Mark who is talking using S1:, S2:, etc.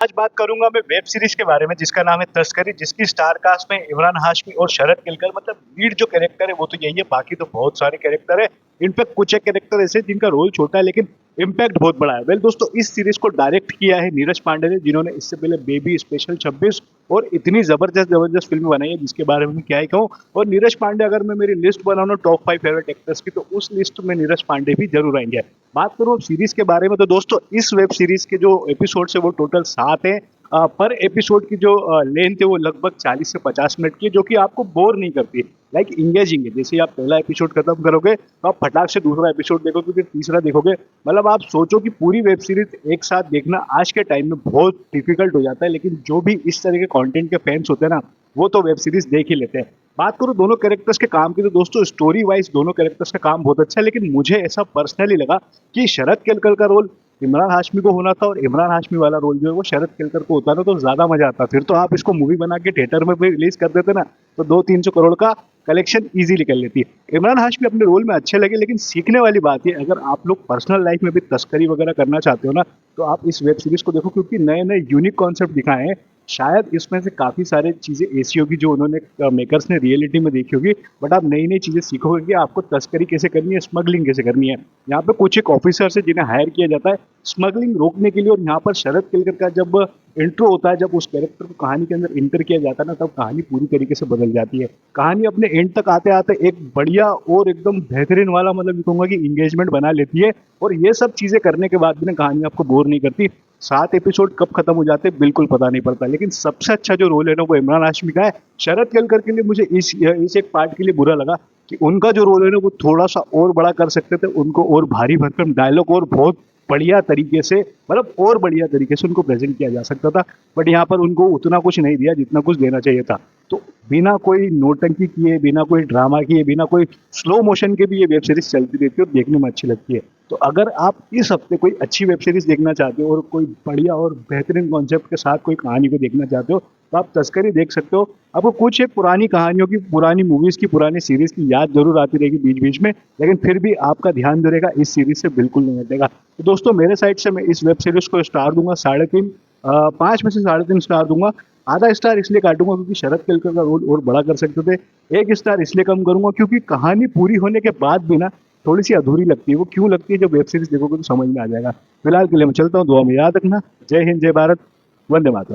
S1: आज बात करूंगा मैं वेब सीरीज के बारे में जिसका नाम है तस्करी, जिसकी स्टार कास्ट में इमरान हाशमी और शरद केलकर मतलब लीड जो कैरेक्टर है वो तो यही है। बाकी तो बहुत सारे कैरेक्टर है। इनफैक्ट कुछ एक कैरेक्टर ऐसे हैं जिनका रोल छोटा है लेकिन इम्पैक्ट बहुत बड़ा है। वेल दोस्तों, इस सीरीज को डायरेक्ट किया है नीरज पांडे ने, जिन्होंने इससे पहले बेबी स्पेशल 26 और इतनी जबरदस्त जबरदस्त फिल्म बनाई है जिसके बारे में मैं क्या ही कहूँ। और नीरज पांडे अगर मैं मेरी लिस्ट बनाऊँ ना टॉप 5 फेवरेट एक्टर्स की, तो उस लिस्ट में नीरज पांडे भी जरूर आएंगे। बात करूँ अब सीरीज के बारे में, तो दोस्तों इस वेब सीरीज के जो एपिसोड है वो टोटल 7 है। पर एपिसोड की जो लेंथ है वो लगभग 40 से 50 मिनट की है, जो कि आपको बोर नहीं करती। लाइक इंगेजिंग है। जैसे ही आप पहला एपिसोड खत्म करोगे तो आप फटाक से दूसरा एपिसोड देखोगे, फिर तीसरा देखोगे। मतलब आप सोचो कि पूरी वेब सीरीज एक साथ देखना आज के टाइम में बहुत डिफिकल्ट हो जाता है, लेकिन जो भी इस तरह के कंटेंट के फैंस होते हैं ना, वो तो वेब सीरीज देख ही लेते हैं। बात करूं दोनों कैरेक्टर्स के काम की, तो दोस्तों स्टोरी वाइज दोनों कैरेक्टर्स का काम बहुत अच्छा है, लेकिन मुझे ऐसा पर्सनली लगा कि शरद केलकर का रोल इमरान हाशमी को होना था और इमरान हाशमी वाला रोल जो है वो शरद केलकर को होता ना, तो ज्यादा मजा आता। फिर तो आप इसको मूवी बना के थिएटर में भी रिलीज कर देते ना, तो 200-300 करोड़ का कलेक्शन इजीली कर लेती है। इमरान हाशमी अपने रोल में अच्छे लगे, लेकिन सीखने वाली बात है, अगर आप लोग पर्सनल लाइफ में भी तस्करी वगैरह करना चाहते हो ना, तो आप इस वेब सीरीज को देखो, क्योंकि नए नए यूनिक कॉन्सेप्ट दिखाए हैं। शायद इसमें से काफी सारी चीजें ऐसी होगी जो उन्होंने मेकर्स ने रियलिटी में देखी होगी, बट आप नई नई चीजें सीखोगे कि आपको तस्करी कैसे करनी है, स्मगलिंग कैसे करनी है। यहाँ पे कुछ एक ऑफिसर्स है जिन्हें हायर किया जाता है स्मगलिंग रोकने के लिए, और यहाँ पर शरद केलकर का जब इंट्रो होता है, जब उस कैरेक्टर को कहानी के अंदर इंटर किया जाता है ना, तब कहानी पूरी तरीके से बदल जाती है। कहानी अपने एंड तक आते आते एक बढ़िया और एकदम बेहतरीन वाला, मतलब ये कहूंगा कि इंगेजमेंट बना लेती है। और ये सब चीजें करने के बाद भी ना कहानी आपको बोर नहीं करती। 7 एपिसोड कब खत्म हो जाते हैं बिल्कुल पता नहीं पड़ता, लेकिन सबसे अच्छा जो रोल है ना वो इमरान हाशमी का है। शरद केलकर के लिए मुझे इस एक पार्ट के लिए बुरा लगा कि उनका जो रोल है ना वो थोड़ा सा और बड़ा कर सकते थे, उनको और भारी भरकम डायलॉग और बहुत बढ़िया तरीके से, मतलब और बढ़िया तरीके से उनको प्रेजेंट किया जा सकता था। बट यहाँ पर उनको उतना कुछ नहीं दिया जितना कुछ देना चाहिए था। तो बिना कोई नौटंकी किए, बिना कोई ड्रामा किए, बिना कोई स्लो मोशन के भी ये वेब सीरीज चलती रहती है और देखने में अच्छी लगती है। तो अगर आप इस हफ्ते कोई अच्छी वेब सीरीज देखना चाहते हो और कोई बढ़िया और बेहतरीन कॉन्सेप्ट के साथ कोई कहानी को देखना चाहते हो, तो आप तस्करी देख सकते हो। आपको कुछ एक पुरानी कहानियों की, पुरानी मूवीज की, पुरानी सीरीज की याद जरूर आती रहेगी बीच बीच में, लेकिन फिर भी आपका ध्यान जो रहेगा इस सीरीज से बिल्कुल नहीं हटेगा। तो दोस्तों मेरे साइड से मैं इस वेब सीरीज को स्टार दूंगा 3.5, 5 में से 3.5 स्टार दूंगा। आधा स्टार इसलिए काटूंगा क्योंकि शरद केलकर का रोल और बड़ा कर सकते थे। 1 स्टार इसलिए कम करूंगा क्योंकि कहानी पूरी होने के बाद भी ना थोड़ी सी अधूरी लगती है। वो क्यों लगती है, जब वेब सीरीज देखोगे तो समझ में आ जाएगा। फिलहाल के लिए मैं चलता हूँ, दुआ में याद रखना। जय हिंद, जय भारत, वंदे मातरम।